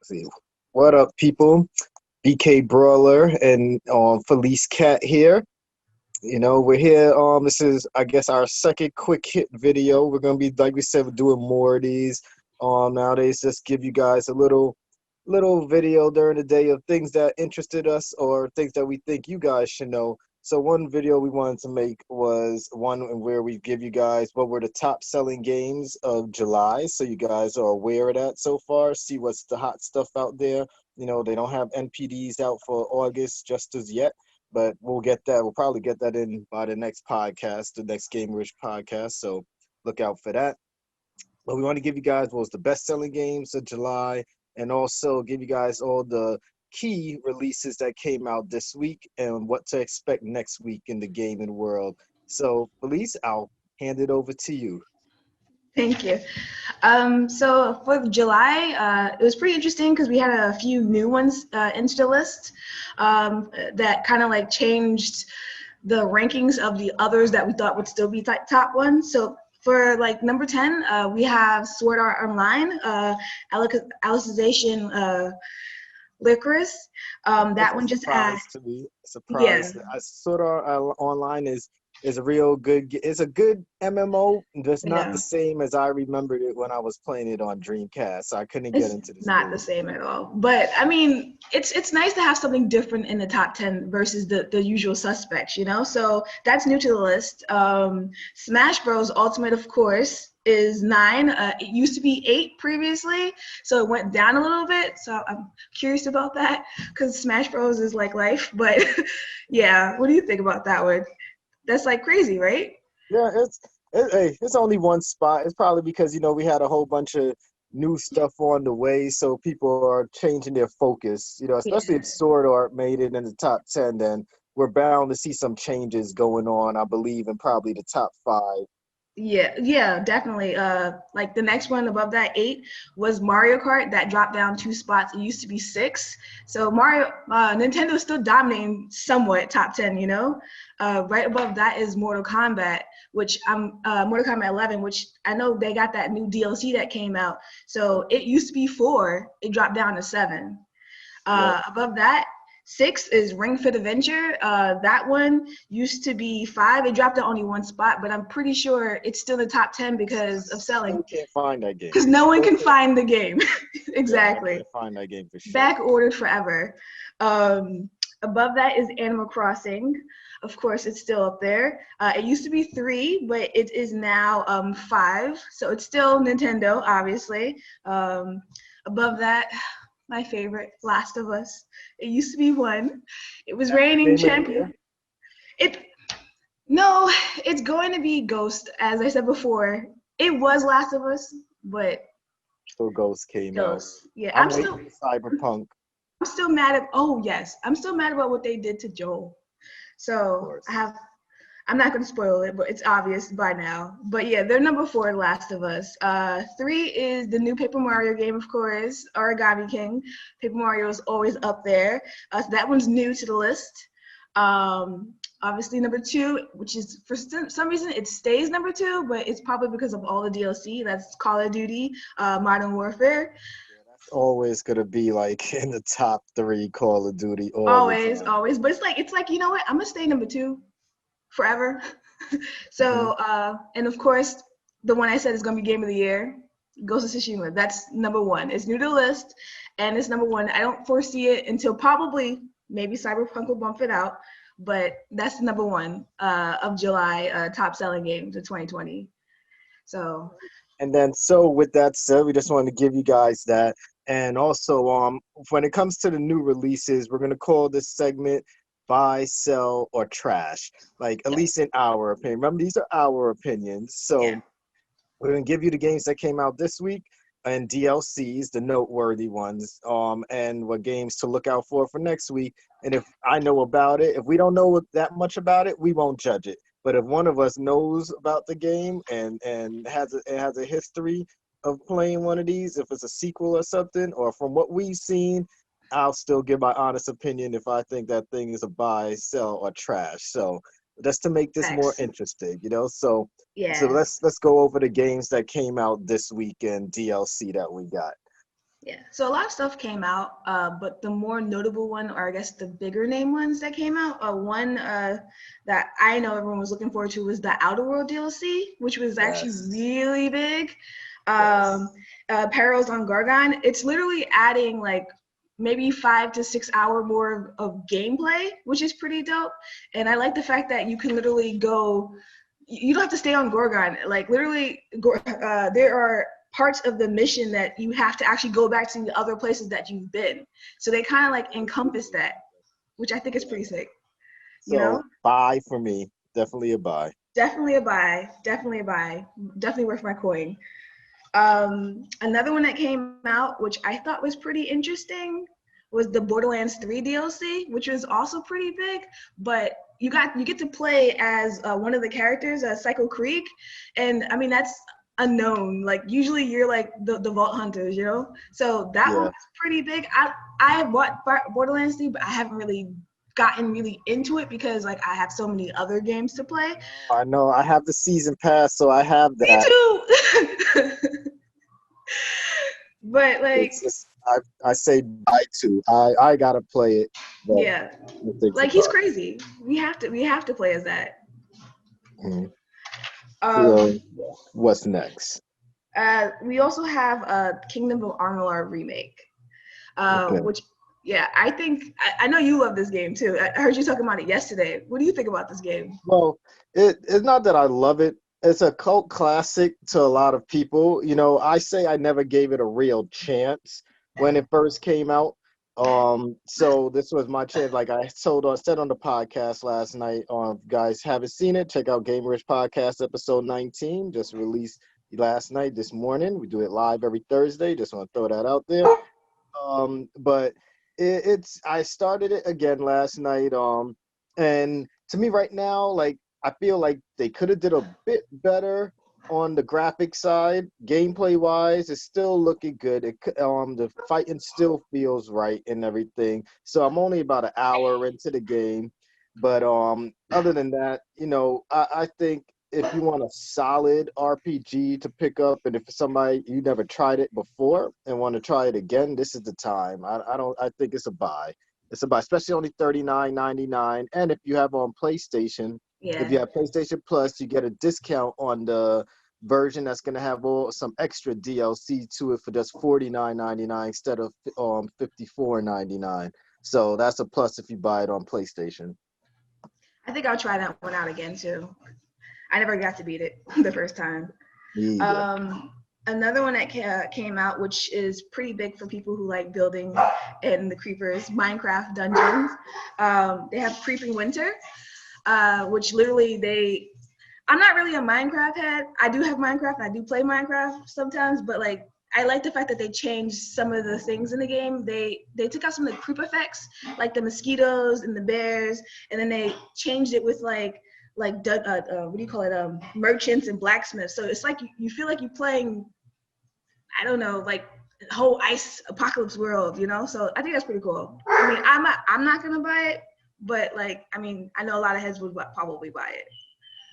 See, what up, people? BK Brawler and Felice Cat here. We're here. This is, I guess, our second quick hit video. We're gonna be, like we said, we're doing more of these. Nowadays, just give you guys a little video during the day of things that interested us or things that we think you guys should know. So one video we wanted to make was one where we give you guys what were the top selling games of July. So you guys are aware of that so far. See what's the hot stuff out there. They don't have NPDs out for August just as yet, but we'll get that. We'll probably get that in by the next podcast, the next Gamerish podcast. So look out for that. But we want to give you guys what was the best-selling games of July, and also give you guys all the key releases that came out this week and what to expect next week in the gaming world. So, Felice, I'll hand it over to you. Thank you. So for July, it was pretty interesting because we had a few new ones into the list that kind of like changed the rankings of the others that we thought would still be top ones. So for like number 10, we have Sword Art Online, Alicization Licorice. That one just surprise to me. Surprise! Yeah. Sword Art Online is a real good. It's a good MMO. Just not the same as I remembered it when I was playing it on Dreamcast. So I couldn't get into this. Not the same at all. But I mean, it's nice to have something different in the top 10 versus the usual suspects, So that's new to the list. Smash Bros. Ultimate, of course, is 9. It used to be 8 previously, so it went down a little bit. So I'm curious about that because Smash Bros. Is like life. But yeah, what do you think about that one? That's like crazy, right? Yeah, it's only one spot. It's probably because we had a whole bunch of new stuff on the way, so people are changing their focus. Especially if Sword Art made it in the top 10, then we're bound to see some changes going on. I believe in probably the top 5. Yeah, definitely. Like the next one above that 8 was Mario Kart. That dropped down 2 spots. It used to be 6. So Nintendo is still dominating somewhat top 10. Right above that is Mortal Kombat, which Mortal Kombat 11, which I know they got that new DLC that came out. So it used to be 4. It dropped down to 7. Above that, 6 is Ring Fit Adventure. That one used to be 5. It dropped to only 1 spot, but I'm pretty sure it's still in the top 10 because of selling. You can't find that game. Because no one can find the game. Exactly. Yeah, can't find that game for sure. Back ordered forever. Above that is Animal Crossing. Of course, it's still up there. It used to be 3, but it is now 5. So it's still Nintendo, obviously. Above that, my favorite, Last of Us. It used to be 1. It was reigning champion. No, it's going to be Ghost, as I said before. It was Last of Us, but still Ghost came out. Yeah, I'm still Cyberpunk. I'm still mad I'm still mad about what they did to Joel. So I'm not going to spoil it, but it's obvious by now. But yeah, they're number 4, Last of Us. 3 is the new Paper Mario game, of course, Origami King. Paper Mario is always up there. So that one's new to the list. Obviously, number 2, which is for some reason it stays number 2, but it's probably because of all the DLC. That's Call of Duty, Modern Warfare. Always gonna be like in the top 3 Call of Duty. Always. But it's like you know what? I'm gonna stay number 2. Forever. So, and of course, the one I said is going to be Game of the Year, Ghost of Tsushima. That's number 1. It's new to the list, and it's number 1. I don't foresee it until probably maybe Cyberpunk will bump it out, but that's number 1 of July top selling games of 2020. So. And then, so with that said, we just wanted to give you guys that. And also, when it comes to the new releases, we're going to call this segment buy, sell, or trash, like at least in our opinion. Remember, these are our opinions. So we're gonna give you the games that came out this week and DLCs, the noteworthy ones, and what games to look out for next week. And if I know about it, if we don't know that much about it, we won't judge it. But if one of us knows about the game and has a history of playing one of these, if it's a sequel or something, or from what we've seen, I'll still give my honest opinion if I think that thing is a buy, sell, or trash. So just to make this more interesting, So let's go over the games that came out this week and DLC that we got. Yeah, so a lot of stuff came out, but the more notable one, or I guess the bigger name ones that came out, one that I know everyone was looking forward to was the Outer World DLC, which was actually Yes. really big. Yes. Um, Perils on Gargon, it's literally adding like maybe 5 to 6 hour more of gameplay, which is pretty dope. And I like the fact that you can literally go, you don't have to stay on Gorgon. Like literally, there are parts of the mission that you have to actually go back to the other places that you've been. So they kind of like encompass that, which I think is pretty sick. You know, So buy for me. Definitely a buy. definitely a buy. Definitely a buy. Definitely worth my coin. Another one that came out, which I thought was pretty interesting, was the Borderlands 3 DLC, which was also pretty big. But you get to play as one of the characters, Psycho Creek, and I mean that's unknown. Like usually you're like the Vault Hunters, you know. So that one Yeah. was pretty big. I have bought Borderlands 3, but I haven't really gotten really into it because like I have so many other games to play. I know. I have the season pass, so I have Me that. too. But like It's just I say buy to. I gotta play it, but yeah, I think like he's about crazy. We have to play as that. it. Mhm. Um, So what's next? we also have a Kingdom of Amalur remake, Okay. which yeah, I think I know you love this game too. I heard you talking about it yesterday. What do you think about this game? Well, it's not that I love it. It's a cult classic to a lot of people. You know, I say I never gave it a real chance when it first came out. So this was my chance. Like I said on the podcast last night. If you guys haven't seen it, check out Gamerish Podcast episode 19, just released last night, this morning. We do it live every Thursday. Just want to throw that out there. But it's I started it again last night. And to me right now, like I feel like they could have did a bit better on the graphic side. Gameplay wise, it's still looking good. The fighting still feels right and everything. So I'm only about an hour into the game, but other than that, I think if you want a solid RPG to pick up, and if somebody you never tried it before and want to try it again, this is the time. I think it's a buy. It's a buy, especially only $39.99. And if you have on PlayStation, if Yeah, you have PlayStation Plus, you get a discount on the version that's gonna have some extra DLC to it for just $49.99 instead of $54.99. So that's a plus if you buy it on PlayStation. I think I'll try that one out again too. I never got to beat it the first time. Me either. Um, Another one that came out, which is pretty big for people who like building in the creepers, Minecraft dungeons. They have Creeping Winter, which literally I'm not really a Minecraft head. I do have Minecraft. I do play Minecraft sometimes, but like I like the fact that they changed some of the things in the game. They took out some of the creep effects, like the mosquitoes and the bears, and then they changed it with like what do you call it? Merchants and blacksmiths. So it's like you feel like you're playing, I don't know, like whole ice apocalypse world, you know? So I think that's pretty cool. I mean, I'm not gonna buy it, but like I mean, I know a lot of heads would probably buy it.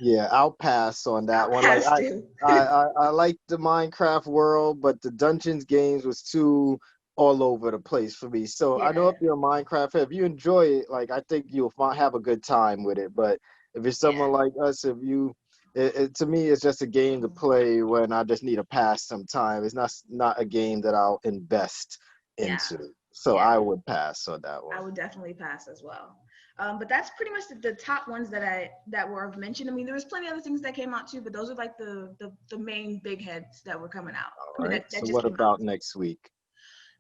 Yeah, I'll pass on that one. Like Has to. I like the Minecraft world, but the Dungeons games was too all over the place for me. So I know Yeah, if you're a Minecraft fan, if you enjoy it, like I think you'll have a good time with it. But if you're yeah, someone like us, if you to me it's just a game to play when I just need a pass sometime. It's not a game that I'll invest yeah, into. So yeah. I would pass on that I one. would definitely pass as well. But that's pretty much the top ones that were mentioned. I mean, there was plenty of other things that came out too, but those are like the main big heads that were coming out. I All mean, right. that So just what came out. about next week?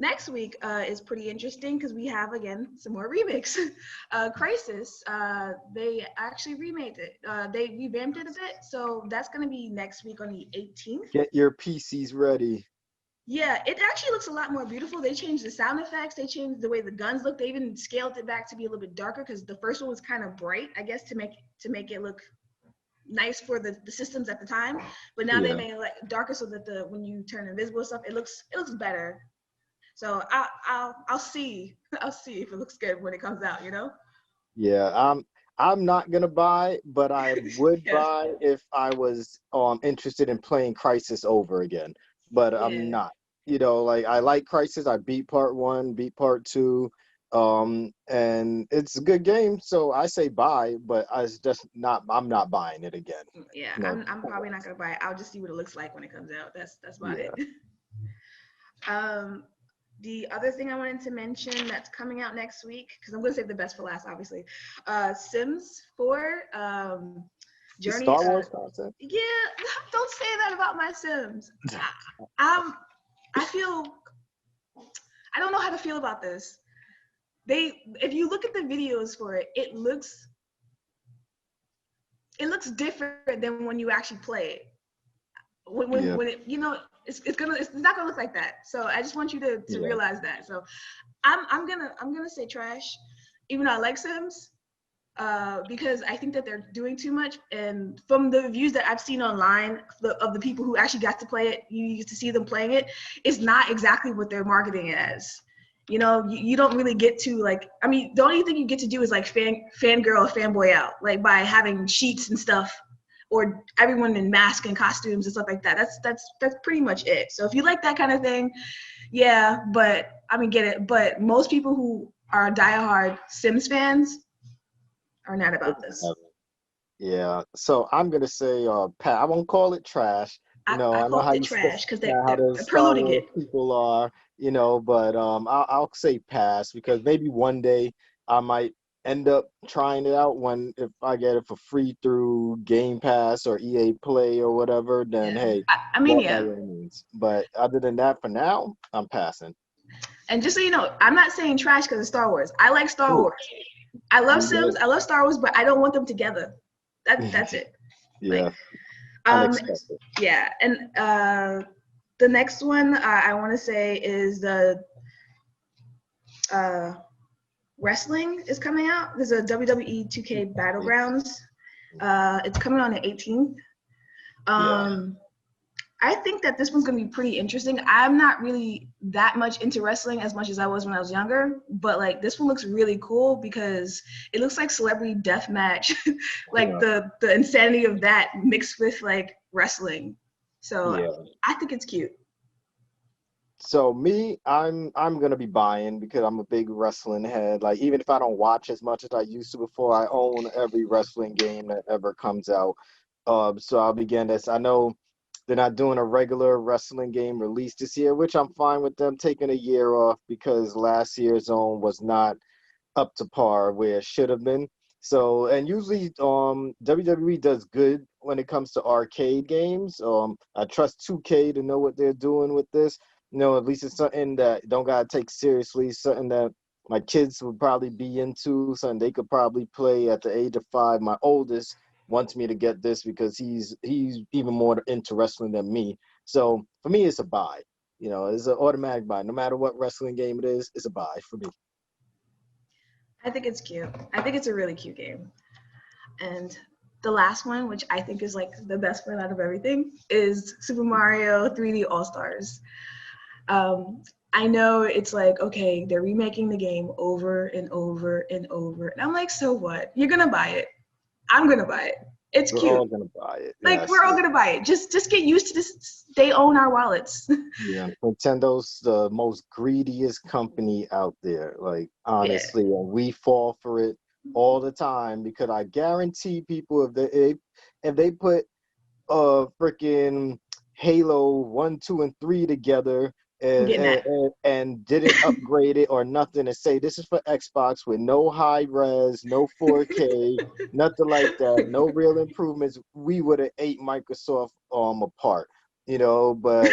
Next week is pretty interesting because we have again some more remakes. Crisis, they actually remade it. They revamped it a bit, so that's gonna be next week on the 18th. Get your PCs ready. Yeah, it actually looks a lot more beautiful. They changed the sound effects. They changed the way the guns look. They even scaled it back to be a little bit darker because the first one was kind of bright, I guess, to make it look nice for the systems at the time. But now they Yeah. made it like darker so that the when you turn invisible stuff, it looks better. So I'll see I'll see if it looks good when it comes out. You know? Yeah, I'm not gonna buy, but I would Yeah. buy if I was interested in playing Crisis over again. But I'm Yeah. not. you know, like I like Crisis. I beat part one, beat part two, and it's a good game. So I say buy, but I was just not. I'm not buying it again. Yeah, No. I'm probably not gonna buy it. I'll just see what it looks like when it comes out. That's about Yeah. it. Um, the other thing I wanted to mention that's coming out next week, because I'm gonna save the best for last, obviously. Sims 4, The Journey. Star Wars concept. Yeah, don't say that about my Sims. I feel I don't know how to feel about this. If you look at the videos for it, it looks different than when you actually play it. Yeah. When it, it's not gonna look like that. So I just want you to Yeah. realize that. So I'm gonna say trash, even though I like Sims, because I think that they're doing too much. And from the reviews that I've seen online of the people who actually got to play it, you used to see them playing it, it's not exactly what they're marketing it as. You don't really get to, like, I mean, the only thing you get to do is like fangirl or fanboy out, like by having sheets and stuff, or everyone in masks and costumes and stuff like that. That's pretty much it. So if you like that kind of thing, yeah, but I mean, get it. But most people who are diehard Sims fans are not about this. Yeah. So I'm gonna say, Pat. I won't call it trash. You know, I I know called how it you st trash because how the they're Star polluting Wars it. people are. You know, but I'll say pass because maybe one day I might end up trying it out when if I get it for free through Game Pass or EA Play or whatever. Then Yeah, hey, I mean, by yeah. all means. But other than that, for now, I'm passing. And just so you know, I'm not saying trash because of Star Wars. I like Star Cool. Wars. I love You Sims. I love Star Wars, but I don't want them together. That's it. Yeah, Like, um, unexpected. yeah. And the next one I want to say is the uh, wrestling is coming out. There's a WWE 2K Battlegrounds. It's coming on the 18th. Yeah. I think that this one's gonna be pretty interesting. I'm not really that much into wrestling as much as I was when I was younger, but like this one looks really cool because it looks like celebrity death match, like Yeah. the insanity of that mixed with like wrestling. So Yeah. I think it's cute. So me, I'm gonna be buying because I'm a big wrestling head. Like even if I don't watch as much as I used to before, I own every wrestling game that ever comes out. So I'll begin this. I know they're not doing a regular wrestling game release this year, which I'm fine with them taking a year off because last year's own was not up to par where it should have been. So, and usually WWE does good when it comes to arcade games. I trust 2K to know what they're doing with this. You know, at least it's something that don't gotta take seriously, something that my kids would probably be into, something they could probably play at the age of 5. My oldest wants me to get this because he's even more into wrestling than me. So for me, it's a buy. You know, it's an automatic buy. No matter what wrestling game it is, it's a buy for me. I think it's cute. I think it's a really cute game. And the last one, which I think is like the best one out of everything, is Super Mario 3D All Stars. I know it's like, okay, they're remaking the game over and over and over. And I'm like, so what? You're gonna buy it. I'm gonna buy it. It's We're cute. all gonna buy it. Like Yes. we're all gonna buy it. Just get used to this. They own our wallets. Yeah. Nintendo's the most greediest company out there. Like Yeah. honestly, and we fall for it all the time because I guarantee people if they put freaking Halo 1, 2, and 3 together I'm and, getting and that. and didn't upgrade it or nothing and say this is for Xbox with no high res, no 4K, nothing like that, no real improvements, we would have ate Microsoft apart, you know, but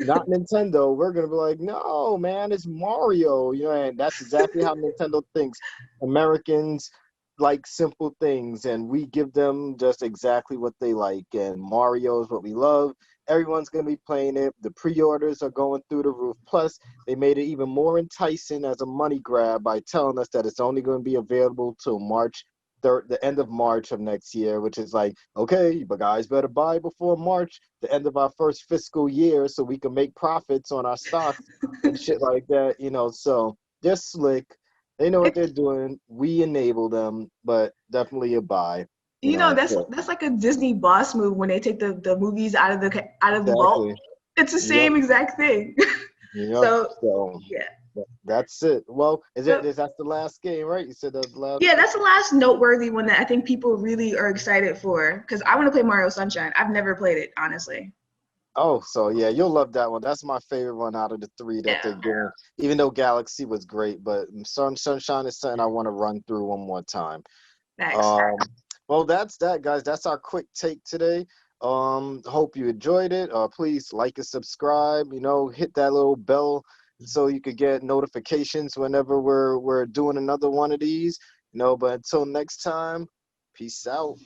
not Nintendo. We're gonna be like, no, man, it's Mario, you know, and that's exactly how Nintendo thinks. Americans like simple things and we give them just exactly what they like, and Mario is what we love. Everyone's going to be playing it. The pre-orders are going through the roof. Plus they made it even more enticing as a money grab by telling us that it's only going to be available till March 3rd, the end of March of next year, which is like, okay, but guys better buy before March, the end of our first fiscal year, so we can make profits on our stocks and shit like that, you know. So they're slick. They know what they're doing. We enable them, but definitely a buy. You You know, know, that's like a Disney boss move when they take the movies out of the vault. exactly. It's the Yep. same exact thing. Yep. So So yeah. that's it. Well, So is that the last game, right? You said that the last. yeah, that's the last noteworthy one that I think people really are excited for because I want to play Mario Sunshine. I've never played it, honestly. Oh, so yeah, you'll love that one. That's my favorite one out of the three that they're Yeah, doing. Even though Galaxy was great, but Sunshine is something I want to run through one more time. thanks. Um, well, that's that, guys. That's our quick take today. Hope you enjoyed it. Please like and subscribe. You know, hit that little bell so you could get notifications whenever we're doing another one of these. You know, but until next time, peace out.